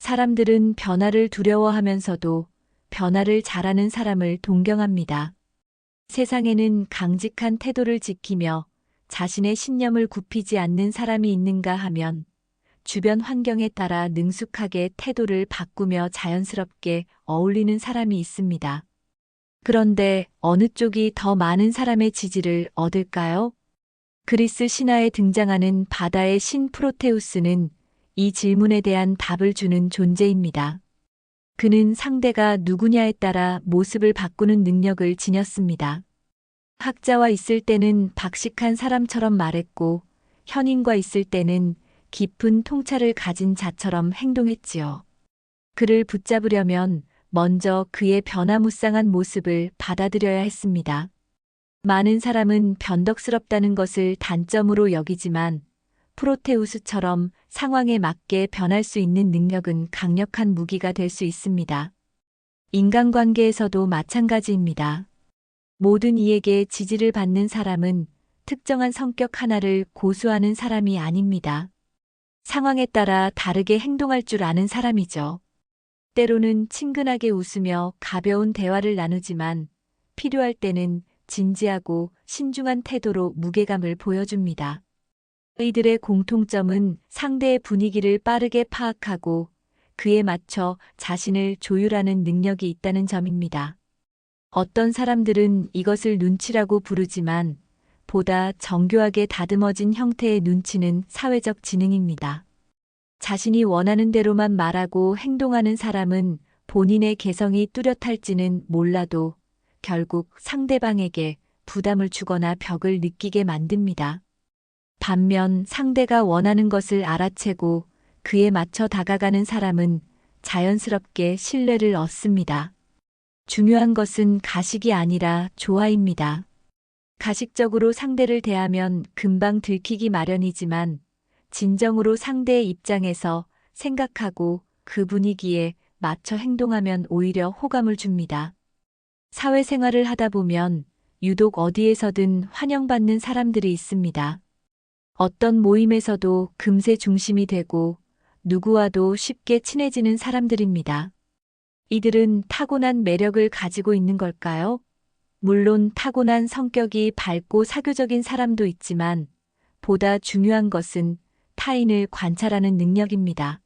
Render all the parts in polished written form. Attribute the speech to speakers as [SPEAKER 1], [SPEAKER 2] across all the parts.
[SPEAKER 1] 사람들은 변화를 두려워하면서도 변화를 잘하는 사람을 동경합니다. 세상에는 강직한 태도를 지키며 자신의 신념을 굽히지 않는 사람이 있는가 하면 주변 환경에 따라 능숙하게 태도를 바꾸며 자연스럽게 어울리는 사람이 있습니다. 그런데 어느 쪽이 더 많은 사람의 지지를 얻을까요? 그리스 신화에 등장하는 바다의 신 프로테우스는 이 질문에 대한 답을 주는 존재입니다. 그는 상대가 누구냐에 따라 모습을 바꾸는 능력을 지녔습니다. 학자와 있을 때는 박식한 사람처럼 말했고, 현인과 있을 때는 깊은 통찰을 가진 자처럼 행동했지요. 그를 붙잡으려면 먼저 그의 변화무쌍한 모습을 받아들여야 했습니다. 많은 사람은 변덕스럽다는 것을 단점으로 여기지만 프로테우스처럼 상황에 맞게 변할 수 있는 능력은 강력한 무기가 될 수 있습니다. 인간관계에서도 마찬가지입니다. 모든 이에게 지지를 받는 사람은 특정한 성격 하나를 고수하는 사람이 아닙니다. 상황에 따라 다르게 행동할 줄 아는 사람이죠. 때로는 친근하게 웃으며 가벼운 대화를 나누지만 필요할 때는 진지하고 신중한 태도로 무게감을 보여줍니다. 이들의 공통점은 상대의 분위기를 빠르게 파악하고 그에 맞춰 자신을 조율하는 능력이 있다는 점입니다. 어떤 사람들은 이것을 눈치라고 부르지만 보다 정교하게 다듬어진 형태의 눈치는 사회적 지능입니다. 자신이 원하는 대로만 말하고 행동하는 사람은 본인의 개성이 뚜렷할지는 몰라도 결국 상대방에게 부담을 주거나 벽을 느끼게 만듭니다. 반면 상대가 원하는 것을 알아채고 그에 맞춰 다가가는 사람은 자연스럽게 신뢰를 얻습니다. 중요한 것은 가식이 아니라 조화입니다. 가식적으로 상대를 대하면 금방 들키기 마련이지만 진정으로 상대의 입장에서 생각하고 그 분위기에 맞춰 행동하면 오히려 호감을 줍니다. 사회생활을 하다 보면 유독 어디에서든 환영받는 사람들이 있습니다. 어떤 모임에서도 금세 중심이 되고 누구와도 쉽게 친해지는 사람들입니다. 이들은 타고난 매력을 가지고 있는 걸까요? 물론 타고난 성격이 밝고 사교적인 사람도 있지만 보다 중요한 것은 타인을 관찰하는 능력입니다.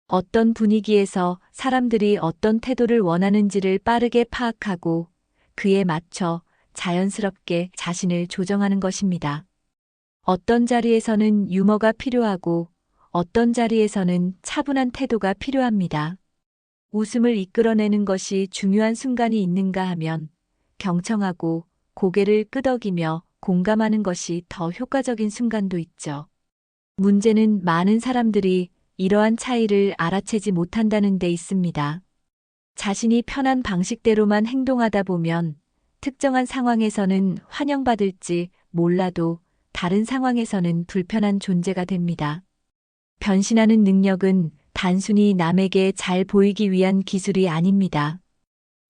[SPEAKER 1] 어떤 분위기에서 사람들이 어떤 태도를 원하는지를 빠르게 파악하고 그에 맞춰 자연스럽게 자신을 조정하는 것입니다. 어떤 자리에서는 유머가 필요하고 어떤 자리에서는 차분한 태도가 필요합니다. 웃음을 이끌어내는 것이 중요한 순간이 있는가 하면 경청하고 고개를 끄덕이며 공감하는 것이 더 효과적인 순간도 있죠. 문제는 많은 사람들이 이러한 차이를 알아채지 못한다는 데 있습니다. 자신이 편한 방식대로만 행동하다 보면 특정한 상황에서는 환영받을지 몰라도 다른 상황에서는 불편한 존재가 됩니다. 변신하는 능력은 단순히 남에게 잘 보이기 위한 기술이 아닙니다.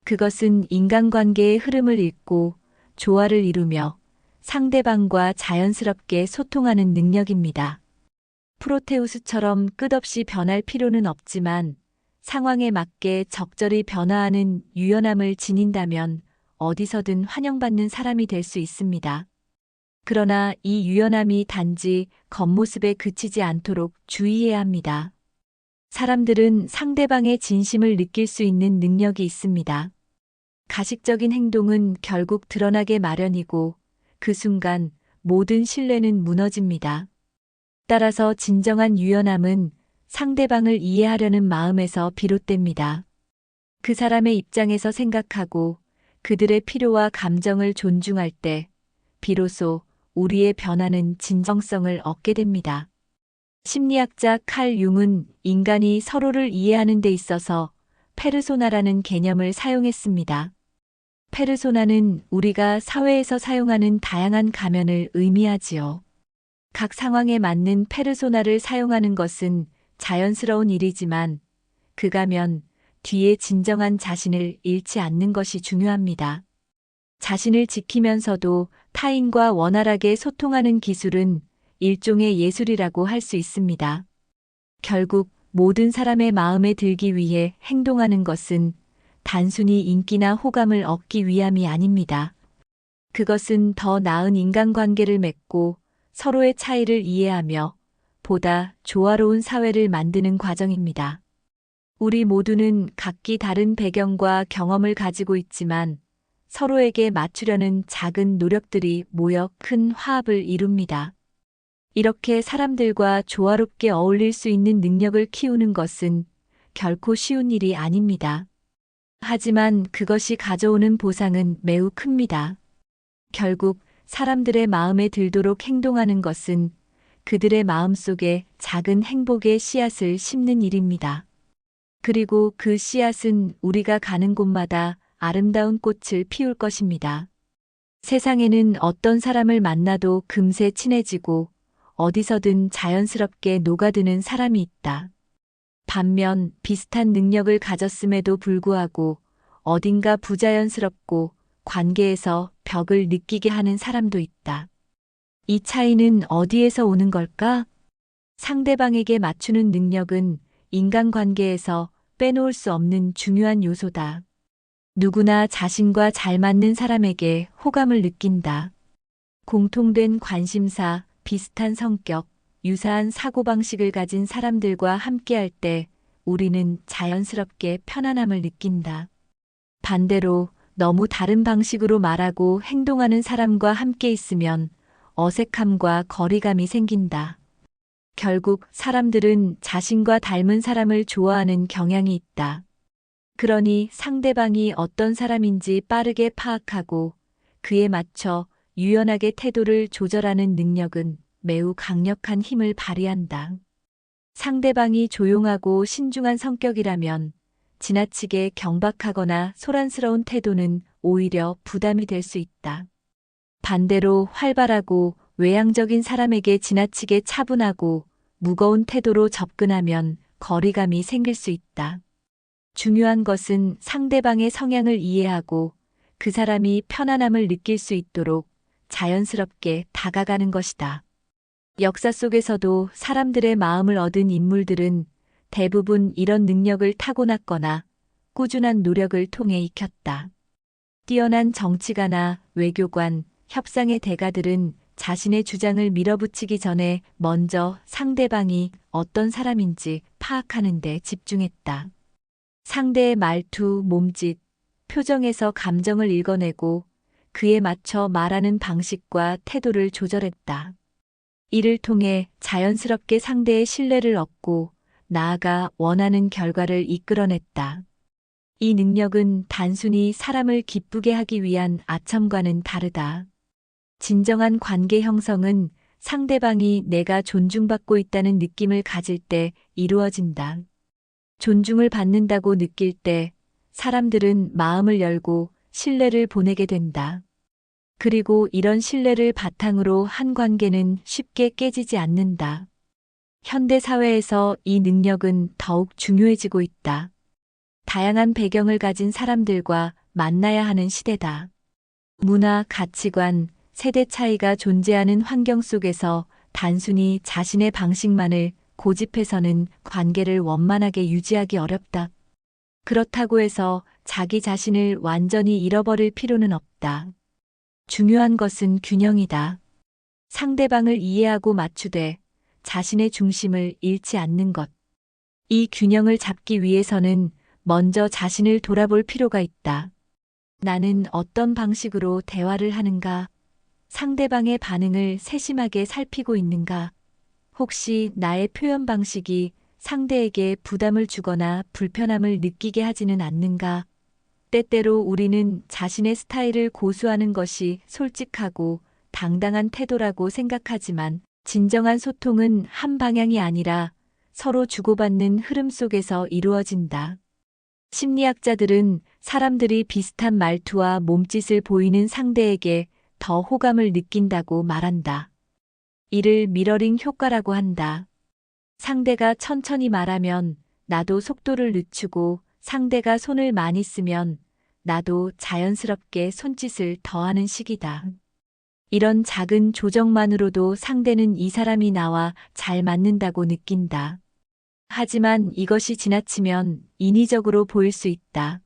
[SPEAKER 1] 그것은 인간관계의 흐름을 읽고 조화를 이루며 상대방과 자연스럽게 소통하는 능력입니다. 프로테우스처럼 끝없이 변할 필요는 없지만 상황에 맞게 적절히 변화하는 유연함을 지닌다면 어디서든 환영받는 사람이 될 수 있습니다. 그러나 이 유연함이 단지 겉모습에 그치지 않도록 주의해야 합니다. 사람들은 상대방의 진심을 느낄 수 있는 능력이 있습니다. 가식적인 행동은 결국 드러나게 마련이고 그 순간 모든 신뢰는 무너집니다. 따라서 진정한 유연함은 상대방을 이해하려는 마음에서 비롯됩니다. 그 사람의 입장에서 생각하고 그들의 필요와 감정을 존중할 때 비로소 우리의 변화는 진정성을 얻게 됩니다. 심리학자 칼 융은 인간이 서로를 이해하는 데 있어서 페르소나라는 개념을 사용했습니다. 페르소나는 우리가 사회에서 사용하는 다양한 가면을 의미하지요. 각 상황에 맞는 페르소나를 사용하는 것은 자연스러운 일이지만 그 가면 뒤에 진정한 자신을 잃지 않는 것이 중요합니다. 자신을 지키면서도 타인과 원활하게 소통하는 기술은 일종의 예술이라고 할 수 있습니다. 결국 모든 사람의 마음에 들기 위해 행동하는 것은 단순히 인기나 호감을 얻기 위함이 아닙니다. 그것은 더 나은 인간관계를 맺고 서로의 차이를 이해하며 보다 조화로운 사회를 만드는 과정입니다. 우리 모두는 각기 다른 배경과 경험을 가지고 있지만 서로에게 맞추려는 작은 노력들이 모여 큰 화합을 이룹니다. 이렇게 사람들과 조화롭게 어울릴 수 있는 능력을 키우는 것은 결코 쉬운 일이 아닙니다. 하지만 그것이 가져오는 보상은 매우 큽니다. 결국 사람들의 마음에 들도록 행동하는 것은 그들의 마음속에 작은 행복의 씨앗을 심는 일입니다. 그리고 그 씨앗은 우리가 가는 곳마다 아름다운 꽃을 피울 것입니다. 세상에는 어떤 사람을 만나도 금세 친해지고 어디서든 자연스럽게 녹아드는 사람이 있다. 반면 비슷한 능력을 가졌음에도 불구하고 어딘가 부자연스럽고 관계에서 벽을 느끼게 하는 사람도 있다. 이 차이는 어디에서 오는 걸까? 상대방에게 맞추는 능력은 인간관계에서 빼놓을 수 없는 중요한 요소다. 누구나 자신과 잘 맞는 사람에게 호감을 느낀다. 공통된 관심사, 비슷한 성격, 유사한 사고방식을 가진 사람들과 함께할 때 우리는 자연스럽게 편안함을 느낀다. 반대로 너무 다른 방식으로 말하고 행동하는 사람과 함께 있으면 어색함과 거리감이 생긴다. 결국 사람들은 자신과 닮은 사람을 좋아하는 경향이 있다. 그러니 상대방이 어떤 사람인지 빠르게 파악하고 그에 맞춰 유연하게 태도를 조절하는 능력은 매우 강력한 힘을 발휘한다. 상대방이 조용하고 신중한 성격이라면 지나치게 경박하거나 소란스러운 태도는 오히려 부담이 될 수 있다. 반대로 활발하고 외향적인 사람에게 지나치게 차분하고 무거운 태도로 접근하면 거리감이 생길 수 있다. 중요한 것은 상대방의 성향을 이해하고 그 사람이 편안함을 느낄 수 있도록 자연스럽게 다가가는 것이다. 역사 속에서도 사람들의 마음을 얻은 인물들은 대부분 이런 능력을 타고났거나 꾸준한 노력을 통해 익혔다. 뛰어난 정치가나 외교관, 협상의 대가들은 자신의 주장을 밀어붙이기 전에 먼저 상대방이 어떤 사람인지 파악하는 데 집중했다. 상대의 말투, 몸짓, 표정에서 감정을 읽어내고 그에 맞춰 말하는 방식과 태도를 조절했다. 이를 통해 자연스럽게 상대의 신뢰를 얻고 나아가 원하는 결과를 이끌어냈다. 이 능력은 단순히 사람을 기쁘게 하기 위한 아첨과는 다르다. 진정한 관계 형성은 상대방이 내가 존중받고 있다는 느낌을 가질 때 이루어진다. 존중을 받는다고 느낄 때 사람들은 마음을 열고 신뢰를 보내게 된다. 그리고 이런 신뢰를 바탕으로 한 관계는 쉽게 깨지지 않는다. 현대 사회에서 이 능력은 더욱 중요해지고 있다. 다양한 배경을 가진 사람들과 만나야 하는 시대다. 문화, 가치관, 세대 차이가 존재하는 환경 속에서 단순히 자신의 방식만을 고집해서는 관계를 원만하게 유지하기 어렵다. 그렇다고 해서 자기 자신을 완전히 잃어버릴 필요는 없다. 중요한 것은 균형이다. 상대방을 이해하고 맞추되 자신의 중심을 잃지 않는 것. 이 균형을 잡기 위해서는 먼저 자신을 돌아볼 필요가 있다. 나는 어떤 방식으로 대화를 하는가? 상대방의 반응을 세심하게 살피고 있는가? 혹시 나의 표현 방식이 상대에게 부담을 주거나 불편함을 느끼게 하지는 않는가? 때때로 우리는 자신의 스타일을 고수하는 것이 솔직하고 당당한 태도라고 생각하지만 진정한 소통은 한 방향이 아니라 서로 주고받는 흐름 속에서 이루어진다. 심리학자들은 사람들이 비슷한 말투와 몸짓을 보이는 상대에게 더 호감을 느낀다고 말한다. 이를 미러링 효과라고 한다. 상대가 천천히 말하면 나도 속도를 늦추고 상대가 손을 많이 쓰면 나도 자연스럽게 손짓을 더하는 식이다. 이런 작은 조정만으로도 상대는 이 사람이 나와 잘 맞는다고 느낀다. 하지만 이것이 지나치면 인위적으로 보일 수 있다.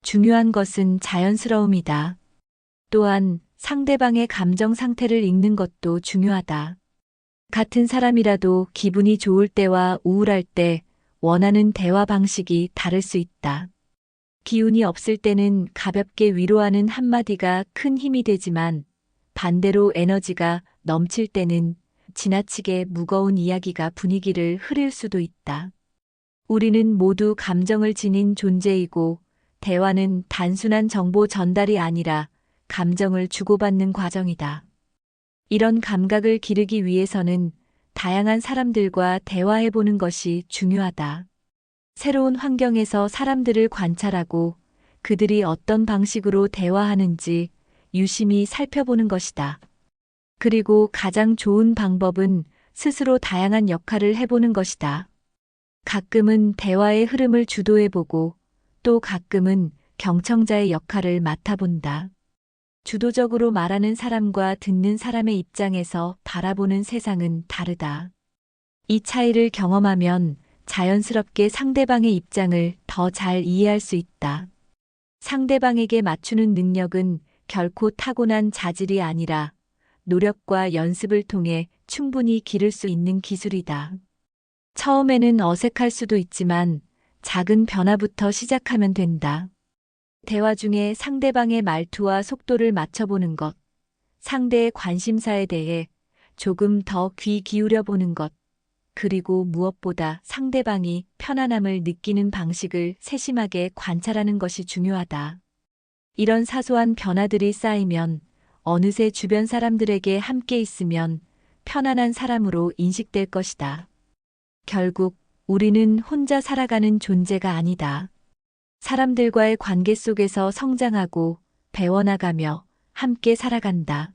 [SPEAKER 1] 중요한 것은 자연스러움이다. 또한 상대방의 감정 상태를 읽는 것도 중요하다. 같은 사람이라도 기분이 좋을 때와 우울할 때 원하는 대화 방식이 다를 수 있다. 기운이 없을 때는 가볍게 위로하는 한마디가 큰 힘이 되지만 반대로 에너지가 넘칠 때는 지나치게 무거운 이야기가 분위기를 흐릴 수도 있다. 우리는 모두 감정을 지닌 존재이고 대화는 단순한 정보 전달이 아니라 감정을 주고받는 과정이다. 이런 감각을 기르기 위해서는 다양한 사람들과 대화해보는 것이 중요하다. 새로운 환경에서 사람들을 관찰하고 그들이 어떤 방식으로 대화하는지 유심히 살펴보는 것이다. 그리고 가장 좋은 방법은 스스로 다양한 역할을 해보는 것이다. 가끔은 대화의 흐름을 주도해보고 또 가끔은 경청자의 역할을 맡아본다. 주도적으로 말하는 사람과 듣는 사람의 입장에서 바라보는 세상은 다르다. 이 차이를 경험하면 자연스럽게 상대방의 입장을 더 잘 이해할 수 있다. 상대방에게 맞추는 능력은 결코 타고난 자질이 아니라 노력과 연습을 통해 충분히 기를 수 있는 기술이다. 처음에는 어색할 수도 있지만 작은 변화부터 시작하면 된다. 대화 중에 상대방의 말투와 속도를 맞춰보는 것, 상대의 관심사에 대해 조금 더 귀 기울여 보는 것, 그리고 무엇보다 상대방이 편안함을 느끼는 방식을 세심하게 관찰하는 것이 중요하다. 이런 사소한 변화들이 쌓이면 어느새 주변 사람들에게 함께 있으면 편안한 사람으로 인식될 것이다. 결국 우리는 혼자 살아가는 존재가 아니다. 사람들과의 관계 속에서 성장하고 배워나가며 함께 살아간다.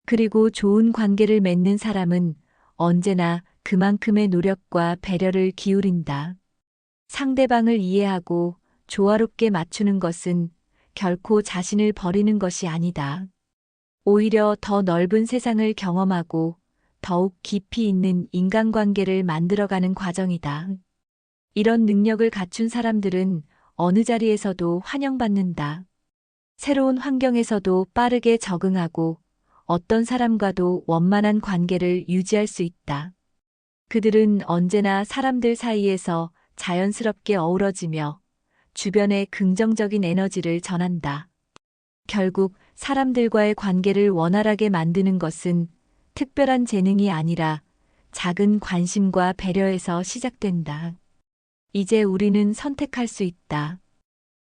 [SPEAKER 1] 그리고 좋은 관계를 맺는 사람은 언제나 그만큼의 노력과 배려를 기울인다. 상대방을 이해하고 조화롭게 맞추는 것은 결코 자신을 버리는 것이 아니다. 오히려 더 넓은 세상을 경험하고 더욱 깊이 있는 인간관계를 만들어가는 과정이다. 이런 능력을 갖춘 사람들은 어느 자리에서도 환영받는다. 새로운 환경에서도 빠르게 적응하고 어떤 사람과도 원만한 관계를 유지할 수 있다. 그들은 언제나 사람들 사이에서 자연스럽게 어우러지며 주변에 긍정적인 에너지를 전한다. 결국 사람들과의 관계를 원활하게 만드는 것은 특별한 재능이 아니라 작은 관심과 배려에서 시작된다. 이제 우리는 선택할 수 있다.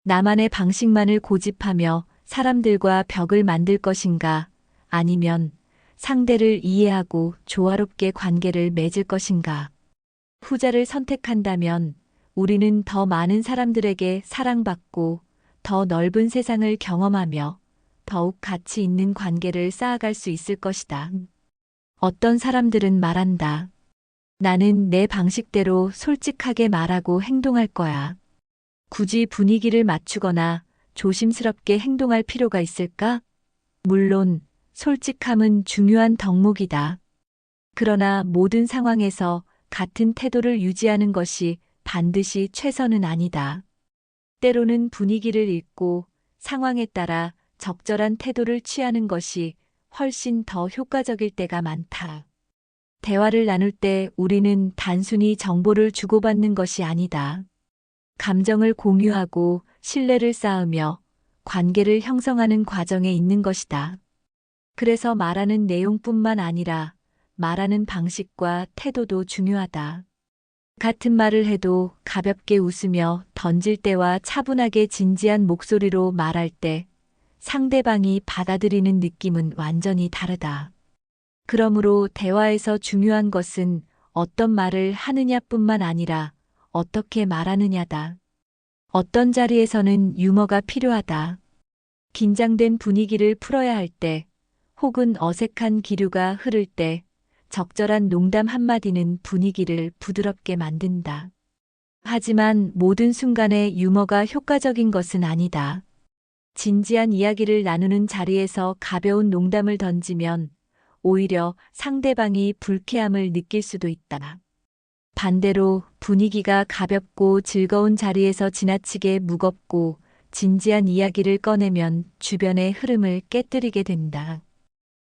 [SPEAKER 1] 나만의 방식만을 고집하며 사람들과 벽을 만들 것인가, 아니면 상대를 이해하고 조화롭게 관계를 맺을 것인가. 후자를 선택한다면 우리는 더 많은 사람들에게 사랑받고 더 넓은 세상을 경험하며 더욱 가치 있는 관계를 쌓아갈 수 있을 것이다. 어떤 사람들은 말한다. 나는 내 방식대로 솔직하게 말하고 행동할 거야. 굳이 분위기를 맞추거나 조심스럽게 행동할 필요가 있을까? 물론 솔직함은 중요한 덕목이다. 그러나 모든 상황에서 같은 태도를 유지하는 것이 반드시 최선은 아니다. 때로는 분위기를 읽고 상황에 따라 적절한 태도를 취하는 것이 훨씬 더 효과적일 때가 많다. 대화를 나눌 때 우리는 단순히 정보를 주고받는 것이 아니다. 감정을 공유하고 신뢰를 쌓으며 관계를 형성하는 과정에 있는 것이다. 그래서 말하는 내용뿐만 아니라 말하는 방식과 태도도 중요하다. 같은 말을 해도 가볍게 웃으며 던질 때와 차분하게 진지한 목소리로 말할 때 상대방이 받아들이는 느낌은 완전히 다르다. 그러므로 대화에서 중요한 것은 어떤 말을 하느냐뿐만 아니라 어떻게 말하느냐다. 어떤 자리에서는 유머가 필요하다. 긴장된 분위기를 풀어야 할 때, 혹은 어색한 기류가 흐를 때 적절한 농담 한마디는 분위기를 부드럽게 만든다. 하지만 모든 순간에 유머가 효과적인 것은 아니다. 진지한 이야기를 나누는 자리에서 가벼운 농담을 던지면 오히려 상대방이 불쾌함을 느낄 수도 있다. 반대로 분위기가 가볍고 즐거운 자리에서 지나치게 무겁고 진지한 이야기를 꺼내면 주변의 흐름을 깨뜨리게 된다.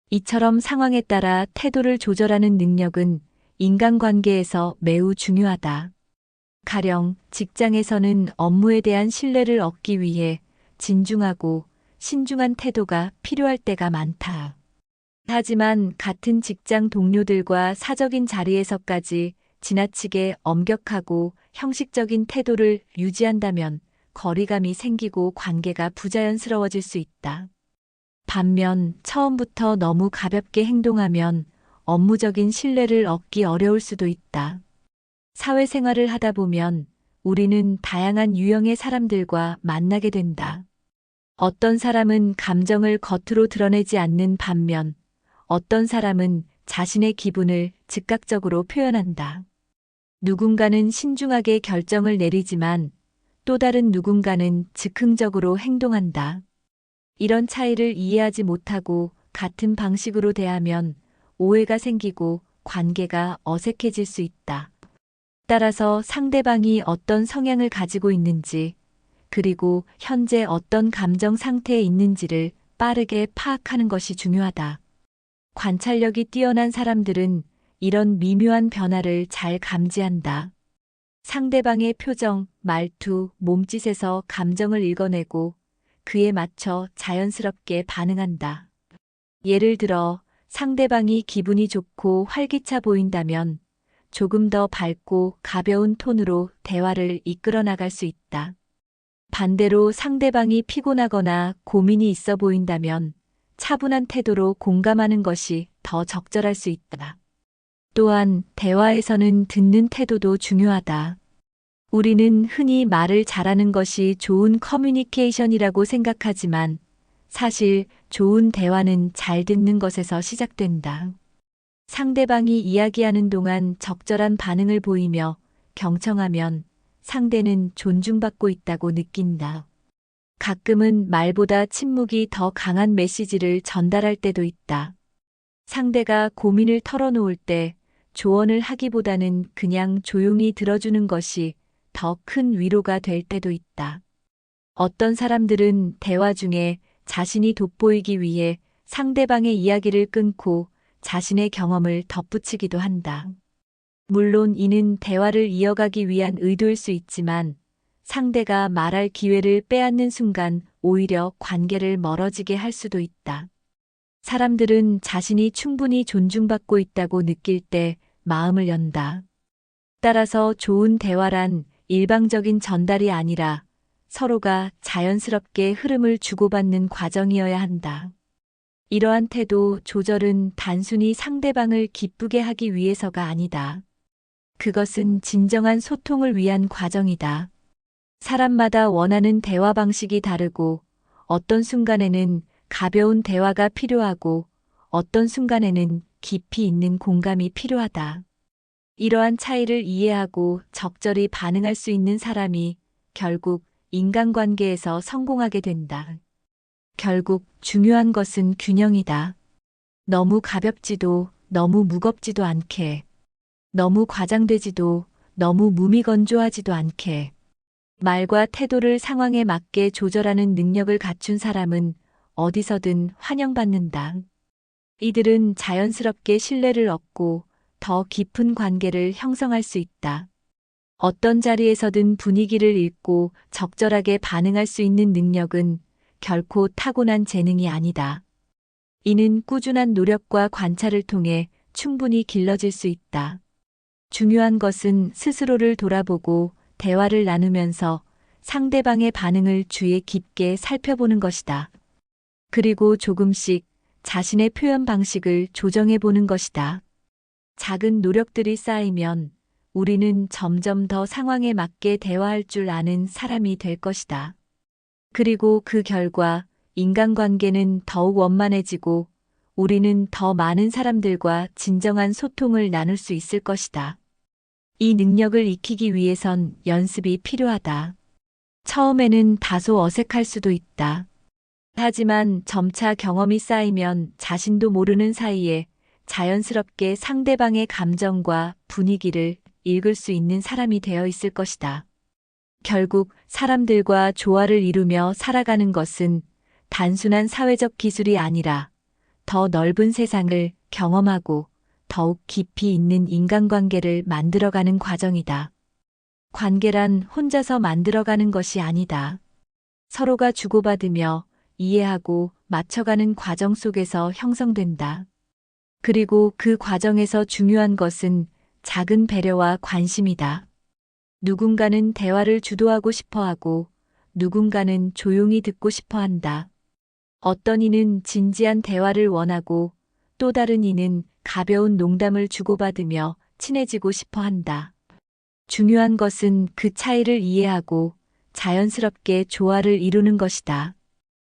[SPEAKER 1] 이처럼 상황에 따라 태도를 조절하는 능력은 인간관계에서 매우 중요하다. 가령 직장에서는 업무에 대한 신뢰를 얻기 위해 진중하고 신중한 태도가 필요할 때가 많다. 하지만 같은 직장 동료들과 사적인 자리에서까지 지나치게 엄격하고 형식적인 태도를 유지한다면 거리감이 생기고 관계가 부자연스러워질 수 있다. 반면 처음부터 너무 가볍게 행동하면 업무적인 신뢰를 얻기 어려울 수도 있다. 사회생활을 하다 보면 우리는 다양한 유형의 사람들과 만나게 된다. 어떤 사람은 감정을 겉으로 드러내지 않는 반면 어떤 사람은 자신의 기분을 즉각적으로 표현한다. 누군가는 신중하게 결정을 내리지만 또 다른 누군가는 즉흥적으로 행동한다. 이런 차이를 이해하지 못하고 같은 방식으로 대하면 오해가 생기고 관계가 어색해질 수 있다. 따라서 상대방이 어떤 성향을 가지고 있는지, 그리고 현재 어떤 감정 상태에 있는지를 빠르게 파악하는 것이 중요하다. 관찰력이 뛰어난 사람들은 이런 미묘한 변화를 잘 감지한다. 상대방의 표정, 말투, 몸짓에서 감정을 읽어내고 그에 맞춰 자연스럽게 반응한다. 예를 들어 상대방이 기분이 좋고 활기차 보인다면 조금 더 밝고 가벼운 톤으로 대화를 이끌어 나갈 수 있다. 반대로 상대방이 피곤하거나 고민이 있어 보인다면 차분한 태도로 공감하는 것이 더 적절할 수 있다. 또한 대화에서는 듣는 태도도 중요하다. 우리는 흔히 말을 잘하는 것이 좋은 커뮤니케이션이라고 생각하지만 사실 좋은 대화는 잘 듣는 것에서 시작된다. 상대방이 이야기하는 동안 적절한 반응을 보이며 경청하면 상대는 존중받고 있다고 느낀다. 가끔은 말보다 침묵이 더 강한 메시지를 전달할 때도 있다. 상대가 고민을 털어놓을 때 조언을 하기보다는 그냥 조용히 들어주는 것이 더 큰 위로가 될 때도 있다. 어떤 사람들은 대화 중에 자신이 돋보이기 위해 상대방의 이야기를 끊고 자신의 경험을 덧붙이기도 한다. 물론 이는 대화를 이어가기 위한 의도일 수 있지만 상대가 말할 기회를 빼앗는 순간 오히려 관계를 멀어지게 할 수도 있다. 사람들은 자신이 충분히 존중받고 있다고 느낄 때 마음을 연다. 따라서 좋은 대화란 일방적인 전달이 아니라 서로가 자연스럽게 흐름을 주고받는 과정이어야 한다. 이러한 태도 조절은 단순히 상대방을 기쁘게 하기 위해서가 아니다. 그것은 진정한 소통을 위한 과정이다. 사람마다 원하는 대화 방식이 다르고 어떤 순간에는 가벼운 대화가 필요하고 어떤 순간에는 깊이 있는 공감이 필요하다. 이러한 차이를 이해하고 적절히 반응할 수 있는 사람이 결국 인간관계에서 성공하게 된다. 결국 중요한 것은 균형이다. 너무 가볍지도 너무 무겁지도 않게, 너무 과장되지도 너무 무미건조하지도 않게. 말과 태도를 상황에 맞게 조절하는 능력을 갖춘 사람은 어디서든 환영받는다. 이들은 자연스럽게 신뢰를 얻고 더 깊은 관계를 형성할 수 있다. 어떤 자리에서든 분위기를 읽고 적절하게 반응할 수 있는 능력은 결코 타고난 재능이 아니다. 이는 꾸준한 노력과 관찰을 통해 충분히 길러질 수 있다. 중요한 것은 스스로를 돌아보고 대화를 나누면서 상대방의 반응을 주의 깊게 살펴보는 것이다. 그리고 조금씩 자신의 표현 방식을 조정해 보는 것이다. 작은 노력들이 쌓이면 우리는 점점 더 상황에 맞게 대화할 줄 아는 사람이 될 것이다. 그리고 그 결과 인간관계는 더욱 원만해지고 우리는 더 많은 사람들과 진정한 소통을 나눌 수 있을 것이다. 이 능력을 익히기 위해선 연습이 필요하다. 처음에는 다소 어색할 수도 있다. 하지만 점차 경험이 쌓이면 자신도 모르는 사이에 자연스럽게 상대방의 감정과 분위기를 읽을 수 있는 사람이 되어 있을 것이다. 결국 사람들과 조화를 이루며 살아가는 것은 단순한 사회적 기술이 아니라 더 넓은 세상을 경험하고 더욱 깊이 있는 인간관계를 만들어가는 과정이다. 관계란 혼자서 만들어가는 것이 아니다. 서로가 주고받으며 이해하고 맞춰가는 과정 속에서 형성된다. 그리고 그 과정에서 중요한 것은 작은 배려와 관심이다. 누군가는 대화를 주도하고 싶어 하고 누군가는 조용히 듣고 싶어 한다. 어떤 이는 진지한 대화를 원하고 또 다른 이는 가벼운 농담을 주고받으며 친해지고 싶어 한다. 중요한 것은 그 차이를 이해하고 자연스럽게 조화를 이루는 것이다.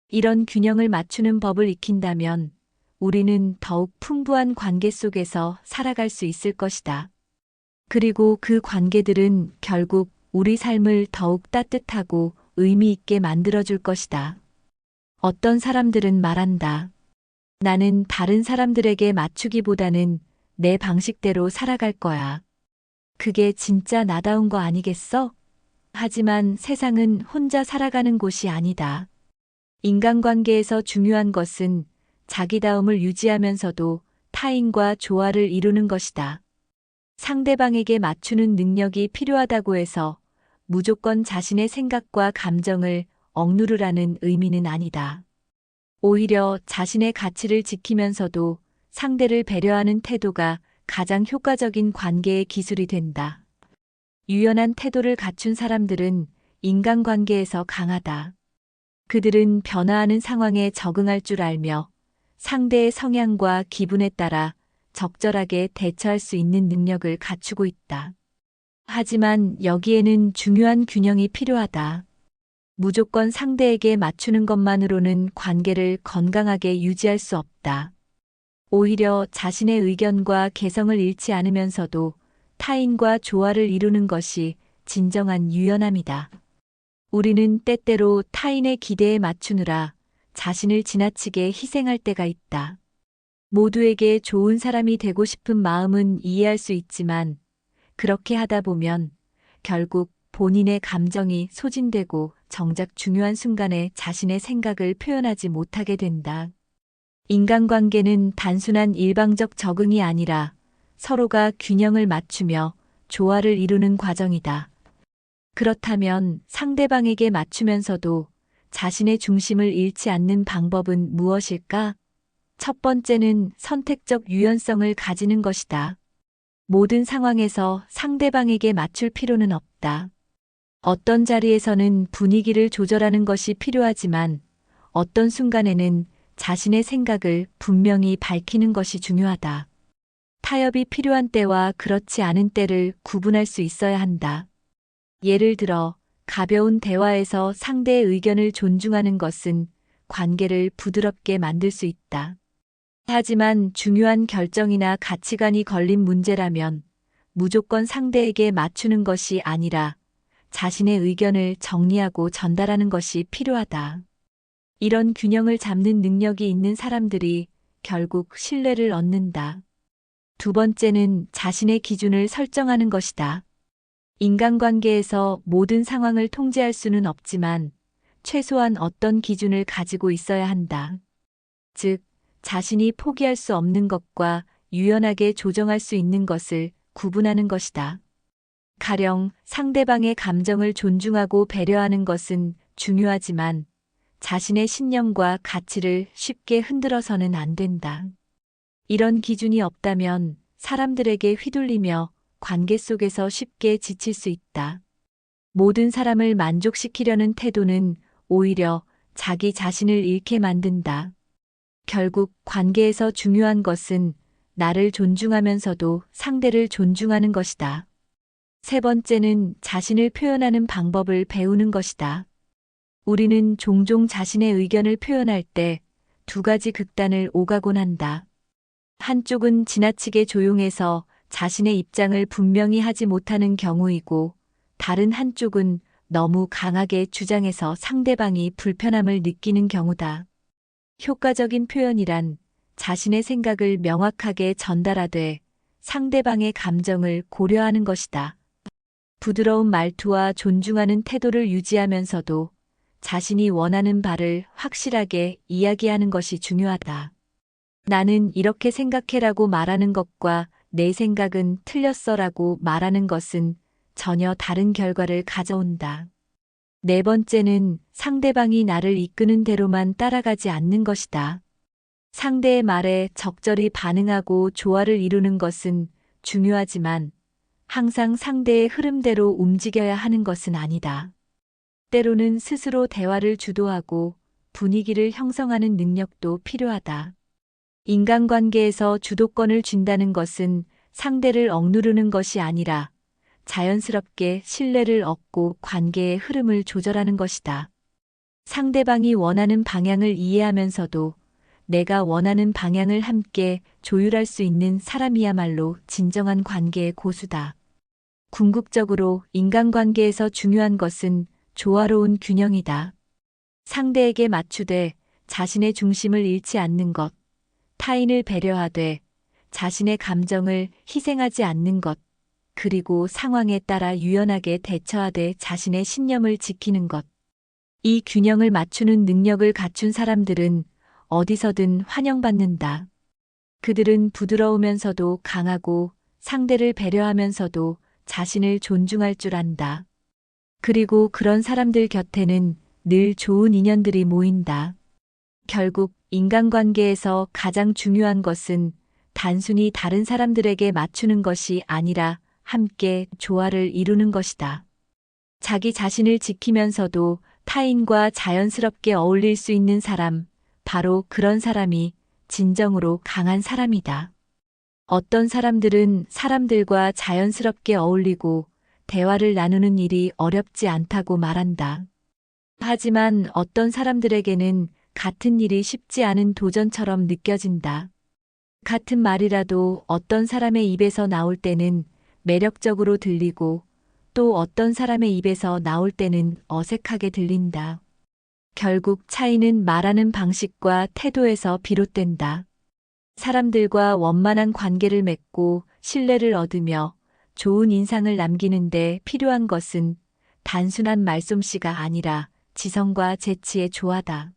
[SPEAKER 1] 이런 균형을 맞추는 법을 익힌다면 우리는 더욱 풍부한 관계 속에서 살아갈 수 있을 것이다. 그리고 그 관계들은 결국 우리 삶을 더욱 따뜻하고 의미 있게 만들어줄 것이다. 어떤 사람들은 말한다. 나는 다른 사람들에게 맞추기보다는 내 방식대로 살아갈 거야. 그게 진짜 나다운 거 아니겠어? 하지만 세상은 혼자 살아가는 곳이 아니다. 인간관계에서 중요한 것은 자기다움을 유지하면서도 타인과 조화를 이루는 것이다. 상대방에게 맞추는 능력이 필요하다고 해서 무조건 자신의 생각과 감정을 억누르라는 의미는 아니다. 오히려 자신의 가치를 지키면서도 상대를 배려하는 태도가 가장 효과적인 관계의 기술이 된다. 유연한 태도를 갖춘 사람들은 인간관계에서 강하다. 그들은 변화하는 상황에 적응할 줄 알며 상대의 성향과 기분에 따라 적절하게 대처할 수 있는 능력을 갖추고 있다. 하지만 여기에는 중요한 균형이 필요하다. 무조건 상대에게 맞추는 것만으로는 관계를 건강하게 유지할 수 없다. 오히려 자신의 의견과 개성을 잃지 않으면서도 타인과 조화를 이루는 것이 진정한 유연함이다. 우리는 때때로 타인의 기대에 맞추느라 자신을 지나치게 희생할 때가 있다. 모두에게 좋은 사람이 되고 싶은 마음은 이해할 수 있지만 그렇게 하다 보면 결국 본인의 감정이 소진되고 정작 중요한 순간에 자신의 생각을 표현하지 못하게 된다. 인간관계는 단순한 일방적 적응이 아니라 서로가 균형을 맞추며 조화를 이루는 과정이다. 그렇다면 상대방에게 맞추면서도 자신의 중심을 잃지 않는 방법은 무엇일까? 첫 번째는 선택적 유연성을 가지는 것이다. 모든 상황에서 상대방에게 맞출 필요는 없다. 어떤 자리에서는 분위기를 조절하는 것이 필요하지만 어떤 순간에는 자신의 생각을 분명히 밝히는 것이 중요하다. 타협이 필요한 때와 그렇지 않은 때를 구분할 수 있어야 한다. 예를 들어 가벼운 대화에서 상대의 의견을 존중하는 것은 관계를 부드럽게 만들 수 있다. 하지만 중요한 결정이나 가치관이 걸린 문제라면 무조건 상대에게 맞추는 것이 아니라 자신의 의견을 정리하고 전달하는 것이 필요하다. 이런 균형을 잡는 능력이 있는 사람들이 결국 신뢰를 얻는다. 두 번째는 자신의 기준을 설정하는 것이다. 인간관계에서 모든 상황을 통제할 수는 없지만 최소한 어떤 기준을 가지고 있어야 한다. 즉, 자신이 포기할 수 없는 것과 유연하게 조정할 수 있는 것을 구분하는 것이다. 가령 상대방의 감정을 존중하고 배려하는 것은 중요하지만 자신의 신념과 가치를 쉽게 흔들어서는 안 된다. 이런 기준이 없다면 사람들에게 휘둘리며 관계 속에서 쉽게 지칠 수 있다. 모든 사람을 만족시키려는 태도는 오히려 자기 자신을 잃게 만든다. 결국 관계에서 중요한 것은 나를 존중하면서도 상대를 존중하는 것이다. 세 번째는 자신을 표현하는 방법을 배우는 것이다. 우리는 종종 자신의 의견을 표현할 때 두 가지 극단을 오가곤 한다. 한쪽은 지나치게 조용해서 자신의 입장을 분명히 하지 못하는 경우이고 다른 한쪽은 너무 강하게 주장해서 상대방이 불편함을 느끼는 경우다. 효과적인 표현이란 자신의 생각을 명확하게 전달하되 상대방의 감정을 고려하는 것이다. 부드러운 말투와 존중하는 태도를 유지하면서도 자신이 원하는 바를 확실하게 이야기하는 것이 중요하다. 나는 이렇게 생각해라고 말하는 것과 내 생각은 틀렸어라고 말하는 것은 전혀 다른 결과를 가져온다. 네 번째는 상대방이 나를 이끄는 대로만 따라가지 않는 것이다. 상대의 말에 적절히 반응하고 조화를 이루는 것은 중요하지만 항상 상대의 흐름대로 움직여야 하는 것은 아니다. 때로는 스스로 대화를 주도하고 분위기를 형성하는 능력도 필요하다. 인간관계에서 주도권을 쥔다는 것은 상대를 억누르는 것이 아니라 자연스럽게 신뢰를 얻고 관계의 흐름을 조절하는 것이다. 상대방이 원하는 방향을 이해하면서도 내가 원하는 방향을 함께 조율할 수 있는 사람이야말로 진정한 관계의 고수다. 궁극적으로 인간관계에서 중요한 것은 조화로운 균형이다. 상대에게 맞추되 자신의 중심을 잃지 않는 것, 타인을 배려하되 자신의 감정을 희생하지 않는 것, 그리고 상황에 따라 유연하게 대처하되 자신의 신념을 지키는 것. 이 균형을 맞추는 능력을 갖춘 사람들은 어디서든 환영받는다. 그들은 부드러우면서도 강하고 상대를 배려하면서도 자신을 존중할 줄 안다. 그리고 그런 사람들 곁에는 늘 좋은 인연들이 모인다. 결국 인간관계에서 가장 중요한 것은 단순히 다른 사람들에게 맞추는 것이 아니라 함께 조화를 이루는 것이다. 자기 자신을 지키면서도 타인과 자연스럽게 어울릴 수 있는 사람, 바로 그런 사람이 진정으로 강한 사람이다. 어떤 사람들은 사람들과 자연스럽게 어울리고 대화를 나누는 일이 어렵지 않다고 말한다. 하지만 어떤 사람들에게는 같은 일이 쉽지 않은 도전처럼 느껴진다. 같은 말이라도 어떤 사람의 입에서 나올 때는 매력적으로 들리고 또 어떤 사람의 입에서 나올 때는 어색하게 들린다. 결국 차이는 말하는 방식과 태도에서 비롯된다. 사람들과 원만한 관계를 맺고 신뢰를 얻으며 좋은 인상을 남기는데 필요한 것은 단순한 말솜씨가 아니라 지성과 재치의 조화다.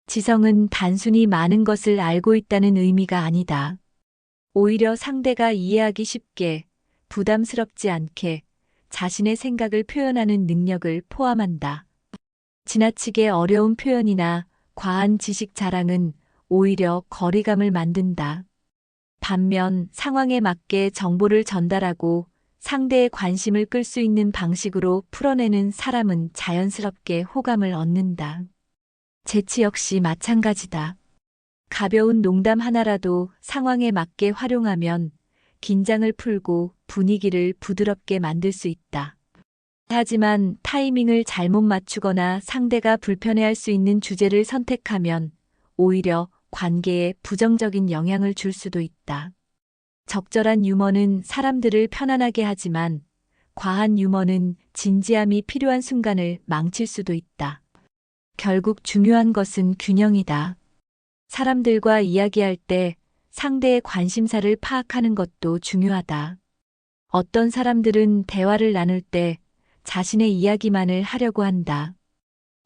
[SPEAKER 1] 지성은 단순히 많은 것을 알고 있다는 의미가 아니다. 오히려 상대가 이해하기 쉽게, 부담스럽지 않게 자신의 생각을 표현하는 능력을 포함한다. 지나치게 어려운 표현이나 과한 지식 자랑은 오히려 거리감을 만든다. 반면 상황에 맞게 정보를 전달하고 상대의 관심을 끌 수 있는 방식으로 풀어내는 사람은 자연스럽게 호감을 얻는다. 재치 역시 마찬가지다. 가벼운 농담 하나라도 상황에 맞게 활용하면 긴장을 풀고 분위기를 부드럽게 만들 수 있다. 하지만 타이밍을 잘못 맞추거나 상대가 불편해할 수 있는 주제를 선택하면 오히려 관계에 부정적인 영향을 줄 수도 있다. 적절한 유머는 사람들을 편안하게 하지만 과한 유머는 진지함이 필요한 순간을 망칠 수도 있다. 결국 중요한 것은 균형이다. 사람들과 이야기할 때 상대의 관심사를 파악하는 것도 중요하다. 어떤 사람들은 대화를 나눌 때 자신의 이야기만을 하려고 한다.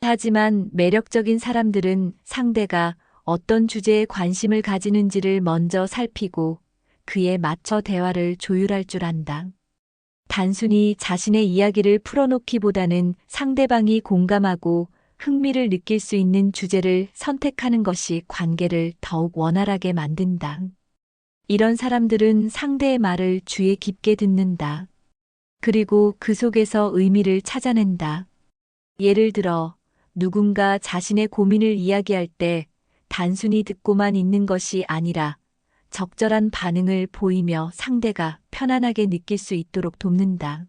[SPEAKER 1] 하지만 매력적인 사람들은 상대가 어떤 주제에 관심을 가지는지를 먼저 살피고 그에 맞춰 대화를 조율할 줄 안다. 단순히 자신의 이야기를 풀어놓기보다는 상대방이 공감하고 흥미를 느낄 수 있는 주제를 선택하는 것이 관계를 더욱 원활하게 만든다. 이런 사람들은 상대의 말을 주의 깊게 듣는다. 그리고 그 속에서 의미를 찾아낸다. 예를 들어, 누군가 자신의 고민을 이야기할 때 단순히 듣고만 있는 것이 아니라 적절한 반응을 보이며 상대가 편안하게 느낄 수 있도록 돕는다.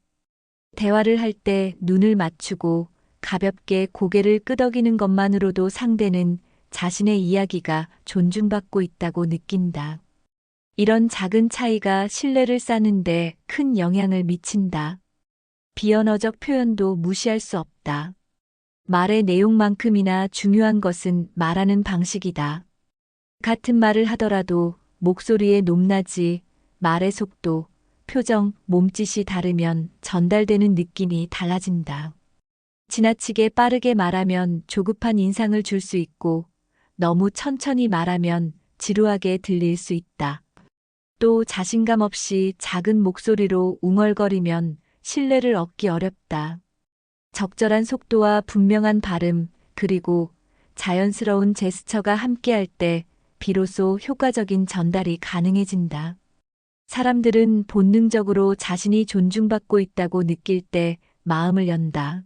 [SPEAKER 1] 대화를 할 때 눈을 맞추고 가볍게 고개를 끄덕이는 것만으로도 상대는 자신의 이야기가 존중받고 있다고 느낀다. 이런 작은 차이가 신뢰를 쌓는데 큰 영향을 미친다. 비언어적 표현도 무시할 수 없다. 말의 내용만큼이나 중요한 것은 말하는 방식이다. 같은 말을 하더라도 목소리의 높낮이, 말의 속도, 표정, 몸짓이 다르면 전달되는 느낌이 달라진다. 지나치게 빠르게 말하면 조급한 인상을 줄 수 있고, 너무 천천히 말하면 지루하게 들릴 수 있다. 또 자신감 없이 작은 목소리로 웅얼거리면 신뢰를 얻기 어렵다. 적절한 속도와 분명한 발음, 그리고 자연스러운 제스처가 함께할 때 비로소 효과적인 전달이 가능해진다. 사람들은 본능적으로 자신이 존중받고 있다고 느낄 때 마음을 연다.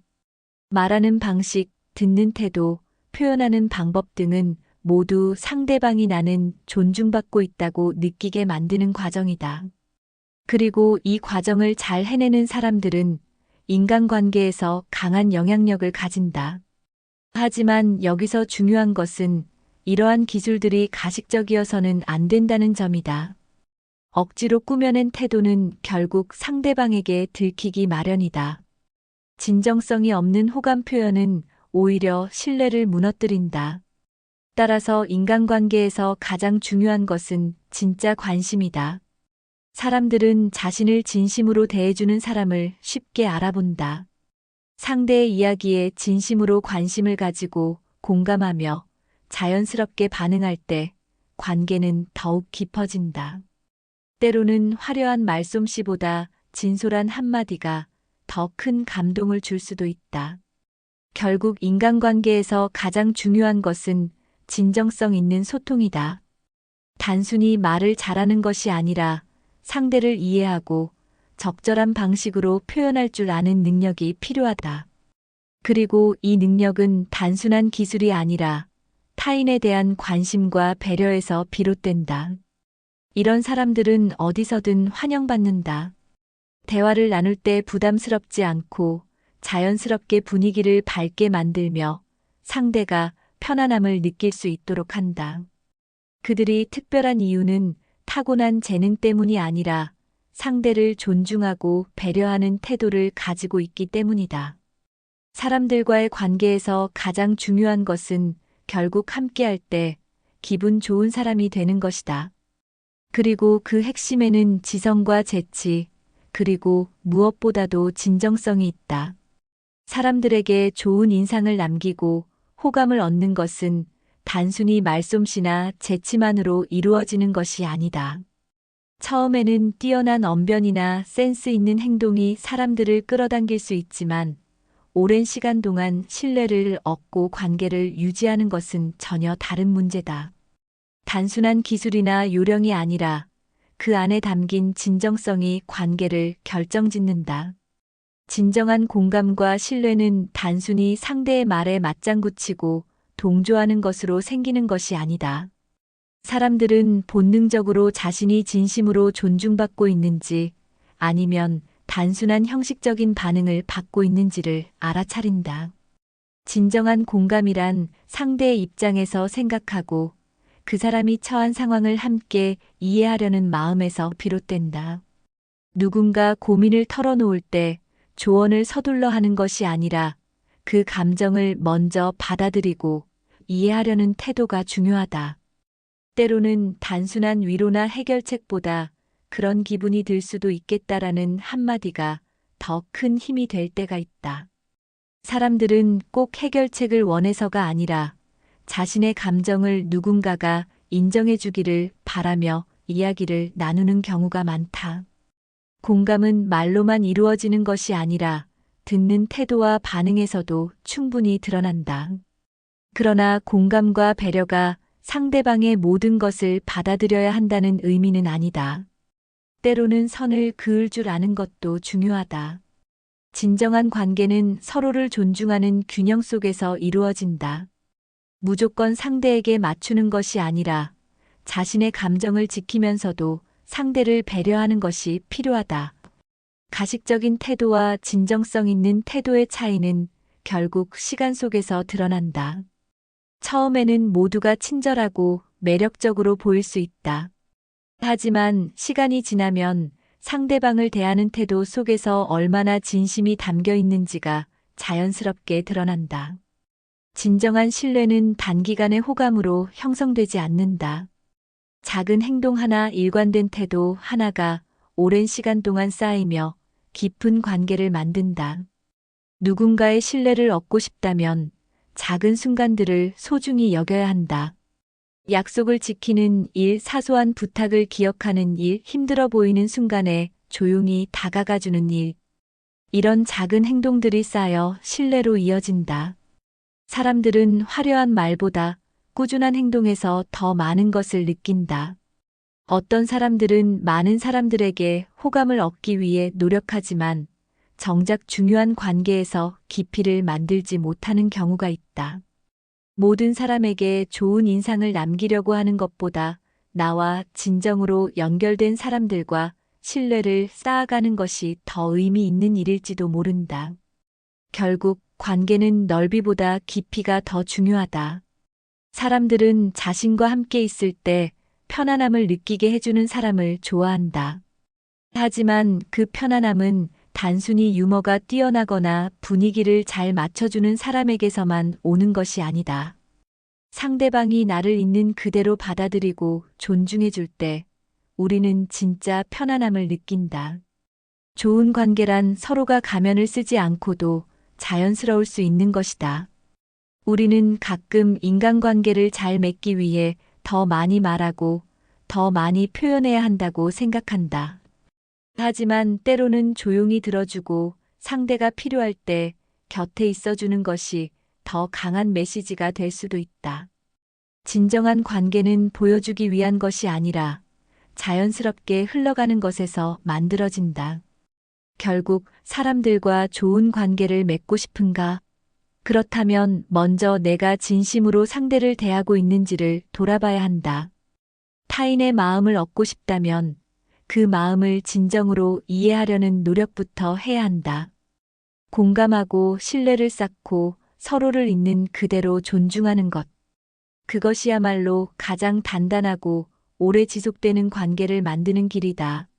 [SPEAKER 1] 말하는 방식, 듣는 태도, 표현하는 방법 등은 모두 상대방이 나는 존중받고 있다고 느끼게 만드는 과정이다. 그리고 이 과정을 잘 해내는 사람들은 인간관계에서 강한 영향력을 가진다. 하지만 여기서 중요한 것은 이러한 기술들이 가식적이어서는 안 된다는 점이다. 억지로 꾸며낸 태도는 결국 상대방에게 들키기 마련이다. 진정성이 없는 호감 표현은 오히려 신뢰를 무너뜨린다. 따라서 인간관계에서 가장 중요한 것은 진짜 관심이다. 사람들은 자신을 진심으로 대해주는 사람을 쉽게 알아본다. 상대의 이야기에 진심으로 관심을 가지고 공감하며 자연스럽게 반응할 때 관계는 더욱 깊어진다. 때로는 화려한 말솜씨보다 진솔한 한마디가 더 큰 감동을 줄 수도 있다. 결국 인간관계에서 가장 중요한 것은 진정성 있는 소통이다. 단순히 말을 잘하는 것이 아니라 상대를 이해하고 적절한 방식으로 표현할 줄 아는 능력이 필요하다. 그리고 이 능력은 단순한 기술이 아니라 타인에 대한 관심과 배려에서 비롯된다. 이런 사람들은 어디서든 환영받는다. 대화를 나눌 때 부담스럽지 않고 자연스럽게 분위기를 밝게 만들며 상대가 편안함을 느낄 수 있도록 한다. 그들이 특별한 이유는 타고난 재능 때문이 아니라 상대를 존중하고 배려하는 태도를 가지고 있기 때문이다. 사람들과의 관계에서 가장 중요한 것은 결국 함께할 때 기분 좋은 사람이 되는 것이다. 그리고 그 핵심에는 지성과 재치, 그리고 무엇보다도 진정성이 있다. 사람들에게 좋은 인상을 남기고 호감을 얻는 것은 단순히 말솜씨나 재치만으로 이루어지는 것이 아니다. 처음에는 뛰어난 언변이나 센스 있는 행동이 사람들을 끌어당길 수 있지만 오랜 시간 동안 신뢰를 얻고 관계를 유지하는 것은 전혀 다른 문제다. 단순한 기술이나 요령이 아니라 그 안에 담긴 진정성이 관계를 결정짓는다. 진정한 공감과 신뢰는 단순히 상대의 말에 맞장구 치고 동조하는 것으로 생기는 것이 아니다. 사람들은 본능적으로 자신이 진심으로 존중받고 있는지 아니면 단순한 형식적인 반응을 받고 있는지를 알아차린다. 진정한 공감이란 상대의 입장에서 생각하고 그 사람이 처한 상황을 함께 이해하려는 마음에서 비롯된다. 누군가 고민을 털어놓을 때 조언을 서둘러 하는 것이 아니라 그 감정을 먼저 받아들이고 이해하려는 태도가 중요하다. 때로는 단순한 위로나 해결책보다 그런 기분이 들 수도 있겠다라는 한마디가 더 큰 힘이 될 때가 있다. 사람들은 꼭 해결책을 원해서가 아니라 자신의 감정을 누군가가 인정해 주기를 바라며 이야기를 나누는 경우가 많다. 공감은 말로만 이루어지는 것이 아니라 듣는 태도와 반응에서도 충분히 드러난다. 그러나 공감과 배려가 상대방의 모든 것을 받아들여야 한다는 의미는 아니다. 때로는 선을 그을 줄 아는 것도 중요하다. 진정한 관계는 서로를 존중하는 균형 속에서 이루어진다. 무조건 상대에게 맞추는 것이 아니라 자신의 감정을 지키면서도 상대를 배려하는 것이 필요하다. 가식적인 태도와 진정성 있는 태도의 차이는 결국 시간 속에서 드러난다. 처음에는 모두가 친절하고 매력적으로 보일 수 있다. 하지만 시간이 지나면 상대방을 대하는 태도 속에서 얼마나 진심이 담겨 있는지가 자연스럽게 드러난다. 진정한 신뢰는 단기간의 호감으로 형성되지 않는다. 작은 행동 하나, 일관된 태도 하나가 오랜 시간 동안 쌓이며 깊은 관계를 만든다. 누군가의 신뢰를 얻고 싶다면 작은 순간들을 소중히 여겨야 한다. 약속을 지키는 일, 사소한 부탁을 기억하는 일, 힘들어 보이는 순간에 조용히 다가가주는 일. 이런 작은 행동들이 쌓여 신뢰로 이어진다. 사람들은 화려한 말보다 꾸준한 행동에서 더 많은 것을 느낀다. 어떤 사람들은 많은 사람들에게 호감을 얻기 위해 노력하지만 정작 중요한 관계에서 깊이를 만들지 못하는 경우가 있다. 모든 사람에게 좋은 인상을 남기려고 하는 것보다 나와 진정으로 연결된 사람들과 신뢰를 쌓아가는 것이 더 의미 있는 일일지도 모른다. 결국 관계는 넓이보다 깊이가 더 중요하다. 사람들은 자신과 함께 있을 때 편안함을 느끼게 해주는 사람을 좋아한다. 하지만 그 편안함은 단순히 유머가 뛰어나거나 분위기를 잘 맞춰주는 사람에게서만 오는 것이 아니다. 상대방이 나를 있는 그대로 받아들이고 존중해 줄 때 우리는 진짜 편안함을 느낀다. 좋은 관계란 서로가 가면을 쓰지 않고도 자연스러울 수 있는 것이다. 우리는 가끔 인간관계를 잘 맺기 위해 더 많이 말하고 더 많이 표현해야 한다고 생각한다. 하지만 때로는 조용히 들어주고 상대가 필요할 때 곁에 있어주는 것이 더 강한 메시지가 될 수도 있다. 진정한 관계는 보여주기 위한 것이 아니라 자연스럽게 흘러가는 것에서 만들어진다. 결국 사람들과 좋은 관계를 맺고 싶은가? 그렇다면 먼저 내가 진심으로 상대를 대하고 있는지를 돌아봐야 한다. 타인의 마음을 얻고 싶다면 그 마음을 진정으로 이해하려는 노력부터 해야 한다. 공감하고 신뢰를 쌓고 서로를 있는 그대로 존중하는 것. 그것이야말로 가장 단단하고 오래 지속되는 관계를 만드는 길이다.